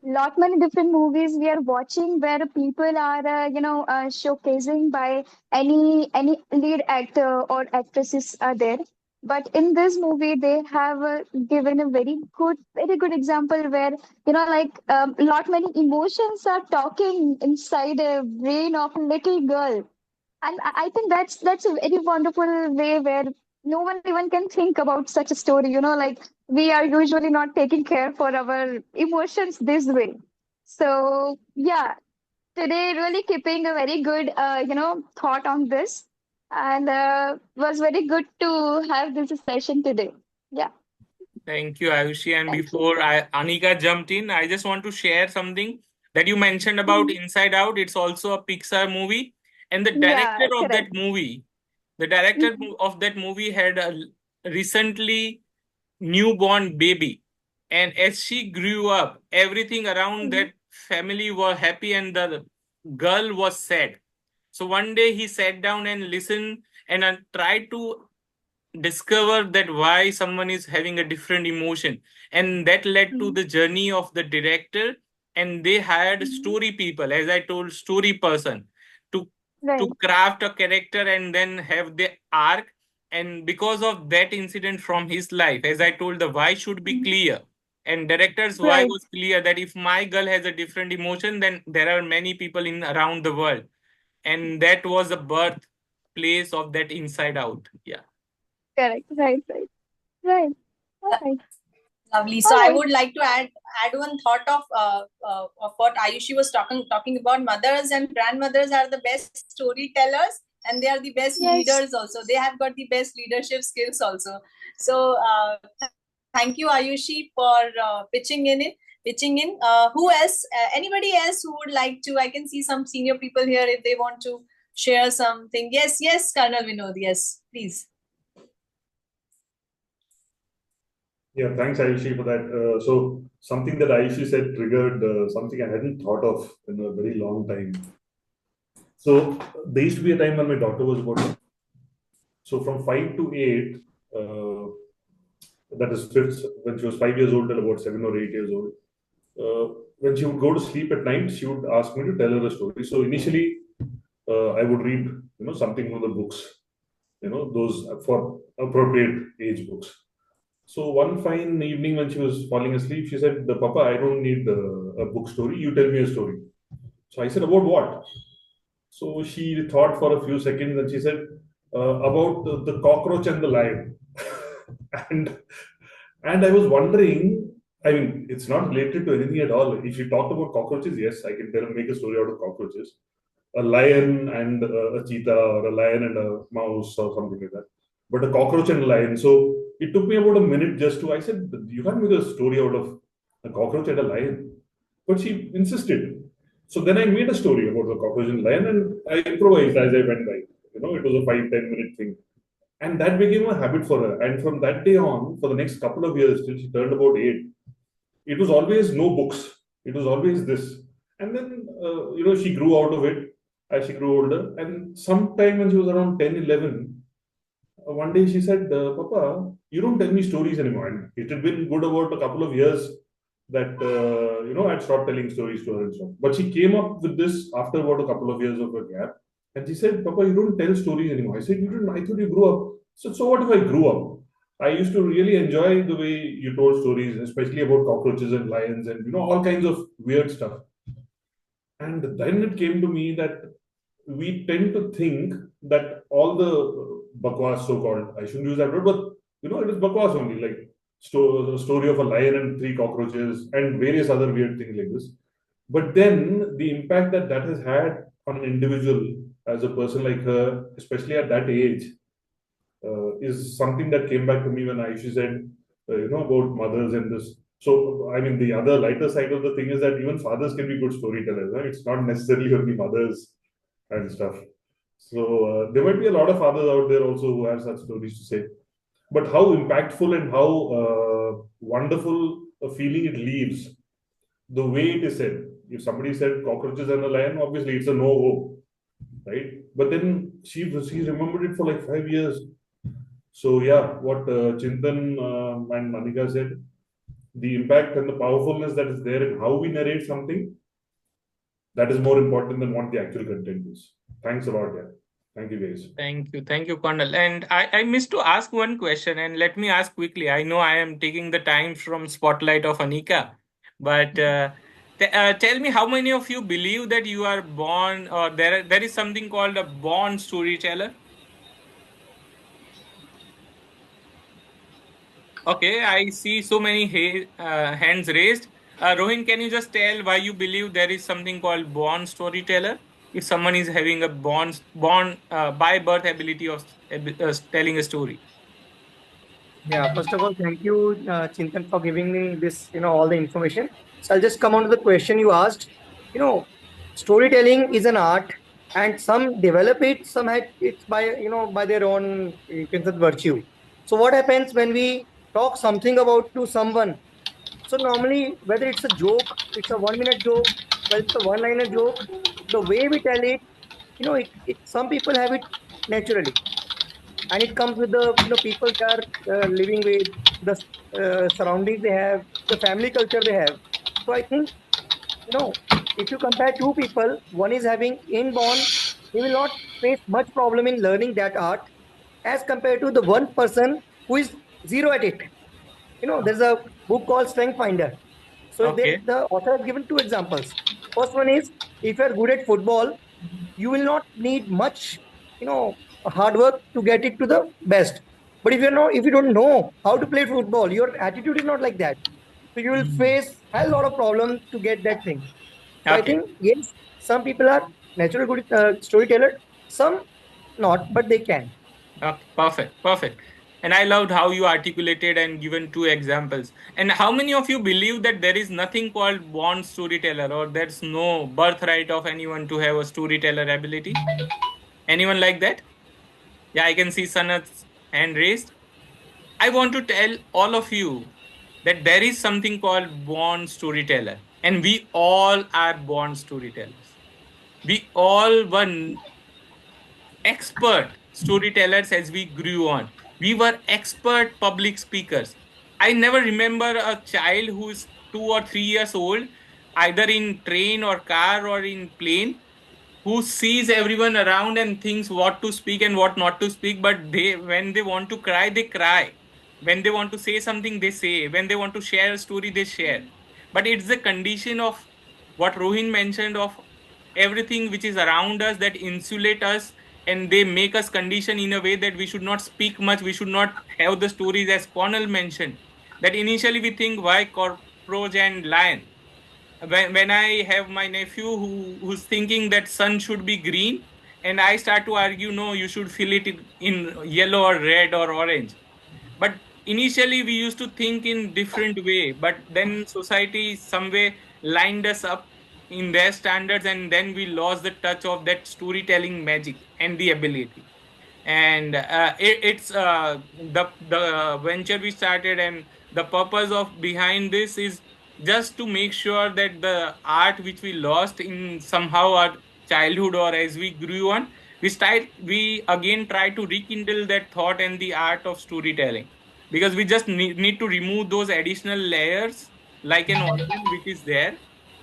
Lot many different movies we are watching where people are, showcasing by any lead actor or actresses are there. But in this movie, they have given a very good example where like lot many emotions are talking inside a brain of a little girl. And I think that's a very wonderful way where no one even can think about such a story. Like we are usually not taking care for our emotions this way. So yeah, today really keeping a very good thought on this, and was very good to have this session today. Yeah, Thank you, Ayushi. And thank you. before Anika jumped in, I just want to share something that you mentioned about Mhm. Inside Out. It's also a Pixar movie, and Yeah, correct. the director Mhm. of that movie had a recently newborn baby, and as she grew up, everything around Mhm. that family was happy, and the girl was sad. So one day he sat down and listened and tried to discover that why someone is having a different emotion, and that led to Mhm. the journey of the director. And they hired Mhm. story people, as I told, story person, to Right. craft a character and then have the arc. And because of that incident from his life, as I told, the why should be Mhm. clear, and director's why Right. was clear, that if my girl has a different emotion, then there are many people in around the world. And that was the birth place of that Inside Out. Yeah. Correct. Right. Right. Right. All right. Lovely. So All I right. would like to add one thought of what Ayushi was talking about. Mothers and grandmothers are the best storytellers, and they are the best Yes. leaders also. They have got the best leadership skills also. So thank you, Ayushi, for pitching in it. Pitching in. Who else? Anybody else who would like to? I can see some senior people here if they want to share something. Yes, yes, Colonel Vinod. Yes, please. Yeah, thanks, Ayushi, for that. So something that Ayushi said triggered something I hadn't thought of in a very long time. So there used to be a time when my daughter was about, so from 5 to 8, that is fifth, when she was 5 years old till about 7 or 8 years old. When she would go to sleep at night, she would ask me to tell her a story. So initially, I would read, something from the books, those for appropriate age books. So one fine evening when she was falling asleep, she said, "Papa, I don't need a book story. You tell me a story." So I said, "About what?" So she thought for a few seconds and she said, "About the cockroach and the lion." and and I was wondering. I mean, it's not related to anything at all. If you talked about cockroaches, yes, I can make a story out of cockroaches. A lion and a cheetah, or a lion and a mouse, or something like that. But a cockroach and a lion. So it took me about a minute just to. I said, "You can't make a story out of a cockroach and a lion." But she insisted. So then I made a story about the cockroach and lion, and I improvised as I went by. it was a 5-10 minute thing. And that became a habit for her. And from that day on, for the next couple of years, till she turned about 8, it was always no books. It was always this. And then, she grew out of it as she grew older. And sometime when she was around 10, 11, one day she said, Papa, you don't tell me stories anymore. And it had been good about a couple of years that, I'd stopped telling stories to her and stuff. But she came up with this after about a couple of years of a gap. And she said, Papa, you don't tell stories anymore. I said, you didn't. I thought you grew up. So what if I grew up? I used to really enjoy the way you told stories, especially about cockroaches and lions and, all kinds of weird stuff. And then it came to me that we tend to think that all the bakwas, so called, I shouldn't use that word, but it is bakwas only, like the story of a lion and 3 cockroaches and various other weird things like this. But then the impact that that has had on an individual as a person like her, especially at that age, is something that came back to me when Aishi said, about mothers and this. So, I mean, the other lighter side of the thing is that even fathers can be good storytellers. Right? It's not necessarily only mothers and stuff. So, there might be a lot of fathers out there also who have such stories to say. But how impactful and how wonderful a feeling it leaves, the way it is said. If somebody said cockroaches and a lion, obviously it's a no hope, right? But then she remembered it for like 5 years. So yeah, what Chintan and Manika said, the impact and the powerfulness that is there in how we narrate something, that is more important than what the actual content is. Thanks a lot, yeah. Thank you, guys. Thank you, Kondal. And I missed to ask one question, and let me ask quickly. I know I am taking the time from spotlight of Anika, but tell me, how many of you believe that you are born, or there is something called a born storyteller? Okay, I see so many hands raised. Rohin, can you just tell why you believe there is something called born storyteller? If someone is having a born by birth ability of telling a story. Yeah, first of all, thank you, Chintan, for giving me this, all the information. So I'll just come on to the question you asked. Storytelling is an art, and some develop it, some had it by their own, you can say, virtue. So what happens when we talk something about to someone? So normally, whether it's a joke, it's a 1 minute joke, whether it's a one-liner joke, the way we tell it, some people have it naturally, and it comes with the people they are living with, the surroundings they have, the family culture they have. So I think, if you compare two people, one is having inborn, he will not face much problem in learning that art, as compared to the one person who is zero at it. There's a book called Strength Finder. So there, Okay. the author has given two examples. First one is, if you're good at football, you will not need much, hard work to get it to the best. But if you don't know how to play football, your attitude is not like that. So you will face a lot of problems to get that thing. So I Okay. think yes, some people are natural good storyteller, some not, but they can. Okay. Perfect. Perfect. And I loved how you articulated and given two examples. And how many of you believe that there is nothing called born storyteller, or there's no birthright of anyone to have a storyteller ability? Anyone like that? Yeah, I can see Sanat's hand raised. I want to tell all of you that there is something called born storyteller, and we all are born storytellers. We all were expert storytellers as we grew on. We were expert public speakers. I never remember a child who is 2 or 3 years old, either in train or car or in plane, who sees everyone around and thinks what to speak and what not to speak, but when they want to cry, they cry. When they want to say something, they say. When they want to share a story, they share. But it's the condition of what Rohin mentioned, of everything which is around us that insulate us, and they make us condition in a way that we should not speak much, we should not have the stories, as Connell mentioned, that initially we think, why cockroach and lion? When I have my nephew who's thinking that sun should be green, and I start to argue, no, you should fill it in yellow or red or orange. But initially we used to think in different way, but then society some way lined us up in their standards, and then we lost the touch of that storytelling magic and the ability. And it's the venture we started, and the purpose of behind this is just to make sure that the art which we lost in somehow our childhood or as we grew on, we again try to rekindle that thought and the art of storytelling, because we just need to remove those additional layers like an onion which is there.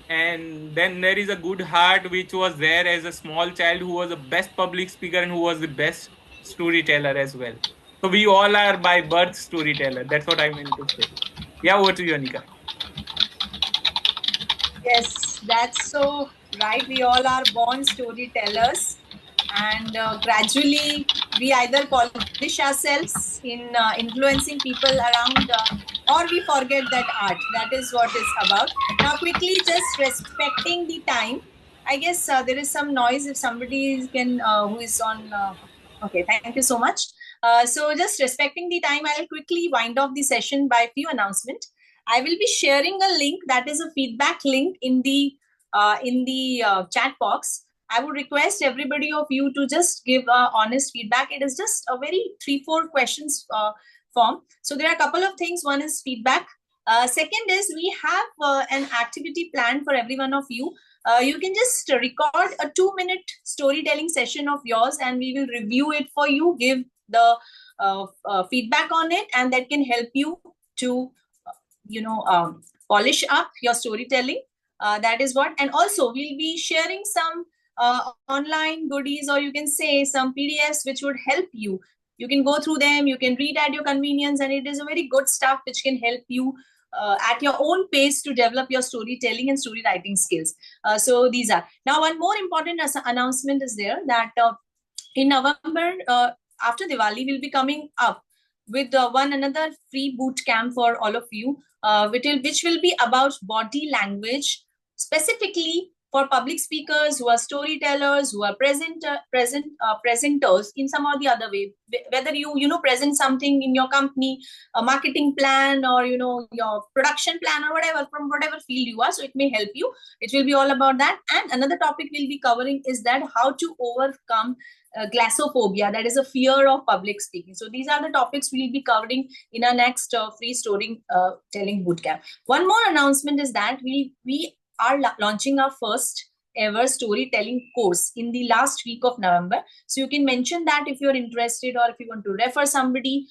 And then there is a good heart which was there as a small child, who was the best public speaker and who was the best storyteller as well. So we all are by birth storyteller. That's what I meant to say. Yeah, over to you, Anika. Yes, that's so right. We all are born storytellers, and gradually we either polish ourselves in influencing people around, or we forget that art. That is what it's about. Now, quickly, just respecting the time. I guess there is some noise. If somebody can, who is on. Okay, thank you so much. So, just respecting the time, I'll quickly wind off the session by a few announcements. I will be sharing a link, that is a feedback link, in the chat box. I would request everybody of you to just give honest feedback. It is just a very 3-4 questions form. So there are a couple of things. One is feedback. Second is we have an activity planned for every one of you. You can just record a 2-minute storytelling session of yours, and we will review it for you, give the feedback on it, and that can help you to polish up your storytelling. That is what. And also we'll be sharing some online goodies, or you can say some PDFs which would help you. You can go through them, you can read at your convenience, and it is a very good stuff which can help you at your own pace to develop your storytelling and story writing skills. So these are. Now, one more important announcement is there, that in November, after Diwali, we'll be coming up with one another free boot camp for all of you, which will be about body language, specifically for public speakers who are storytellers, who are presenters in some or the other way. Whether you present something in your company, a marketing plan, or your production plan, or whatever, from whatever field you are, so it may help you. It will be all about that. And another topic we'll be covering is that how to overcome glossophobia, that is a fear of public speaking. So these are the topics we'll be covering in our next free storytelling bootcamp. One more announcement is that we are launching our first ever storytelling course in the last week of November. So you can mention that if you're interested, or if you want to refer somebody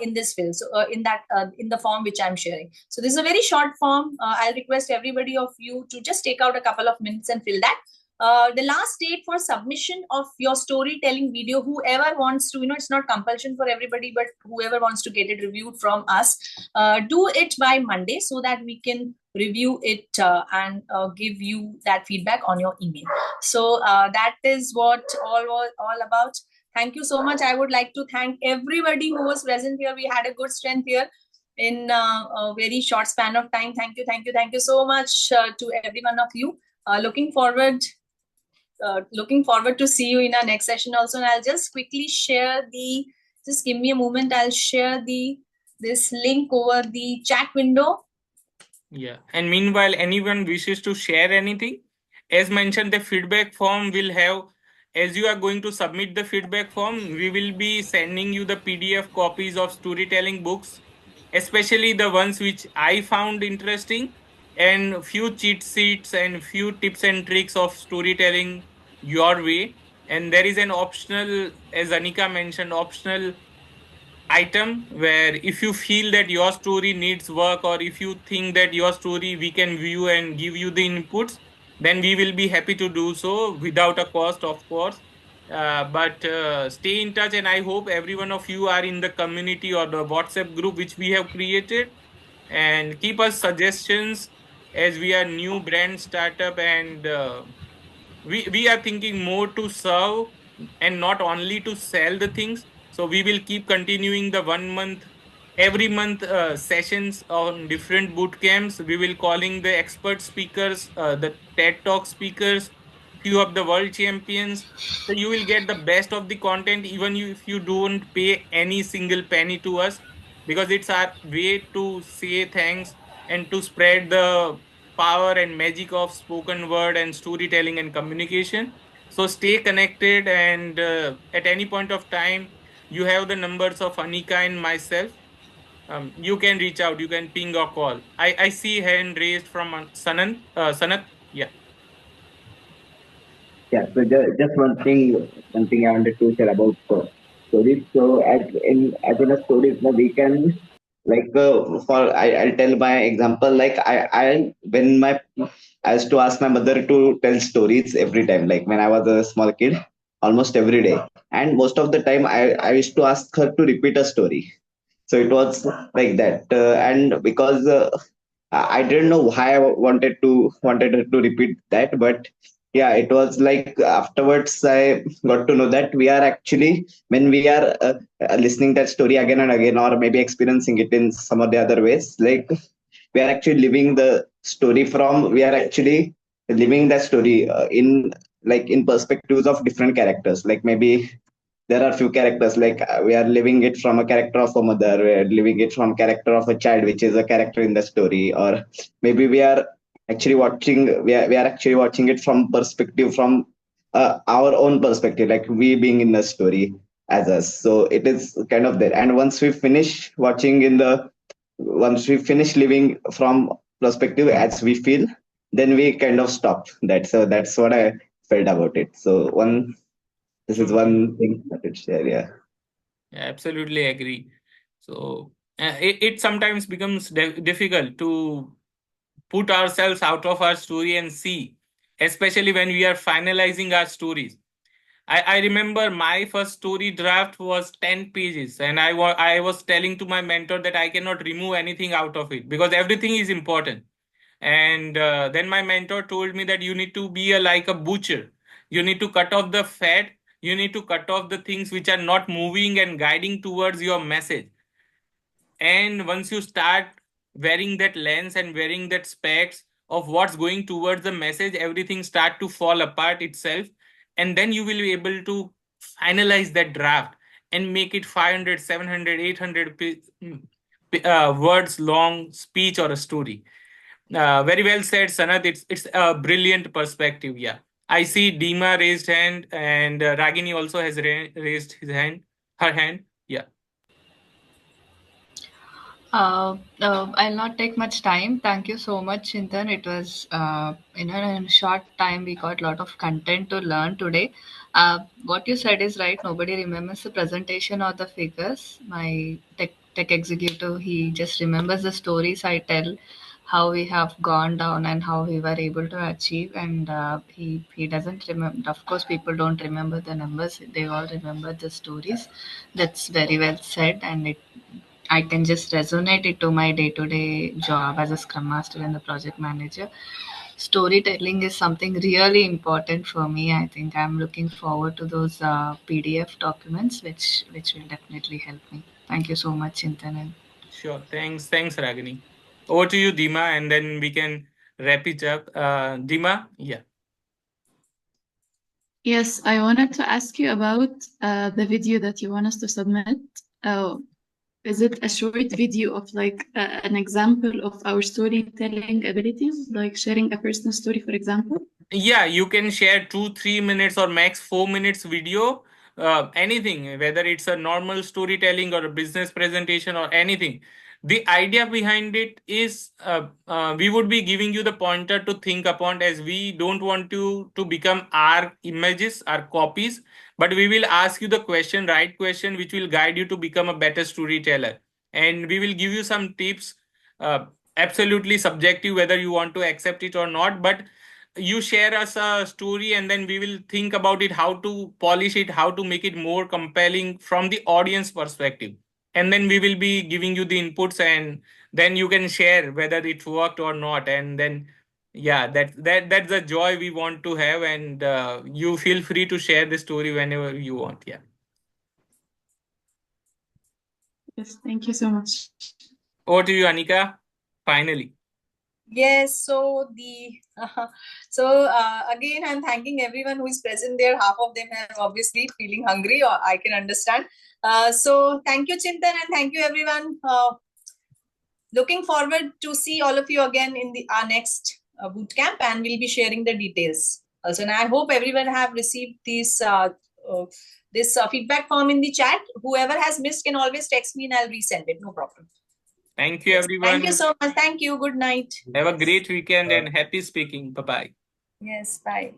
in this field. So in the form which I'm sharing. So this is a very short form. I'll request everybody of you to just take out a couple of minutes and fill that. The last date for submission of your storytelling video, whoever wants to, it's not compulsion for everybody, but whoever wants to get it reviewed from us, do it by Monday, so that we can review it and give you that feedback on your email. So that is what all about. Thank you so much. I would like to thank everybody who was present here. We had a good strength here in a very short span of time. Thank you so much to every one of you. Looking forward to see you in our next session also. And I'll just quickly share just give me a moment. I'll share this link over the chat window. Yeah. And meanwhile, anyone wishes to share anything, as mentioned, the feedback form will have, as you are going to submit the feedback form, we will be sending you the PDF copies of storytelling books, especially the ones which I found interesting, and few cheat sheets and few tips and tricks of storytelling your way. And there is an optional, as Anika mentioned, optional item where if you feel that your story needs work, or if you think that your story we can view and give you the inputs, then we will be happy to do so without a cost, of course. But stay in touch, and I hope every one of you are in the community or the WhatsApp group which we have created, and keep us suggestions, as we are new brand startup, and we are thinking more to serve and not only to sell the things. So we will keep continuing the every month sessions on different boot camps. We will calling the expert speakers, the TED Talk speakers, few of the world champions. So you will get the best of the content, even if you don't pay any single penny to us, because it's our way to say thanks and to spread the power and magic of spoken word and storytelling and communication. So stay connected, and at any point of time, you have the numbers of Anika and myself. You can reach out, you can ping or call. I see hand raised from Sanat. Yeah. Yeah, so just one thing I wanted to share about stories. So as in a stories, no, we can like I'll tell my example. Like I used to ask my mother to tell stories every time. Like when I was a small kid, almost every day, and most of the time I used to ask her to repeat a story. So it was like that, and because I didn't know why I wanted her to repeat that, but yeah, it was like afterwards I got to know that we are actually when we are listening that story again and again, or maybe experiencing it in some of the other ways, like we are actually living the story from we are actually living that story in like in perspectives of different characters. Like maybe there are few characters like we are living it from a character of a mother, we are living it from character of a child which is a character in the story, or maybe we are actually watching it from perspective from our own perspective, like we being in the story as us. So it is kind of there, and once we finish living from perspective as we feel, then we kind of stop that. So that's what I felt about it. So this is one thing I could share. Yeah. Yeah, absolutely agree. So it sometimes becomes difficult to put ourselves out of our story and see, especially when we are finalizing our stories. I remember my first story draft was 10 pages, and I was telling to my mentor that I cannot remove anything out of it because everything is important. And then my mentor told me that you need to be like a butcher. You need to cut off the fat. You need to cut off the things which are not moving and guiding towards your message. And once you start wearing that lens and wearing that specs of what's going towards the message, everything start to fall apart itself. And then you will be able to finalize that draft and make it 500, 700, 800 words long speech or a story. Very well said, Sanat. It's a brilliant perspective. Yeah, I see Dima raised hand, and Ragini also has raised her hand. Yeah. I'll not take much time. Thank you so much, Chintan. It was, in a short time, we got a lot of content to learn today. What you said is right. Nobody remembers the presentation or the figures. My tech executive, he just remembers the stories I tell, how we have gone down and how we were able to achieve. And he doesn't remember. Of course, people don't remember the numbers. They all remember the stories. That's very well said, and I can just resonate it to my day-to-day job as a Scrum Master and the project manager. Storytelling is something really important for me. I think I'm looking forward to those PDF documents, which will definitely help me. Thank you so much, Chintan. Sure. Thanks, Ragini. Over to you, Dima, and then we can wrap it up. Dima, yeah. Yes, I wanted to ask you about the video that you want us to submit. Is it a short video of like an example of our storytelling abilities, like sharing a personal story, for example? Yeah, you can share 2-3 minutes or max 4 minutes video, anything, whether it's a normal storytelling or a business presentation or anything. The idea behind it is we would be giving you the pointer to think upon, as we don't want you to become our images, our copies, but we will ask you the right question, which will guide you to become a better storyteller. And we will give you some tips, absolutely subjective whether you want to accept it or not, but you share us a story and then we will think about it, how to polish it, how to make it more compelling from the audience perspective, and then we will be giving you the inputs, and then you can share whether it worked or not. And then yeah, that's the joy we want to have, and you feel free to share the story whenever you want. Yeah. Yes, thank you so much. Over to you, Anika, finally. Yes, so again, I'm thanking everyone who is present there. Half of them are obviously feeling hungry, or I can understand. So thank you, Chintan, and thank you, everyone. Looking forward to see all of you again in our next bootcamp, and we'll be sharing the details also. And I hope everyone have received this feedback form in the chat. Whoever has missed can always text me and I'll resend it. No problem. Thank you, Yes. everyone. Thank you so much. Thank you. Good night. Have a great weekend and happy speaking. Bye-bye. Yes, bye.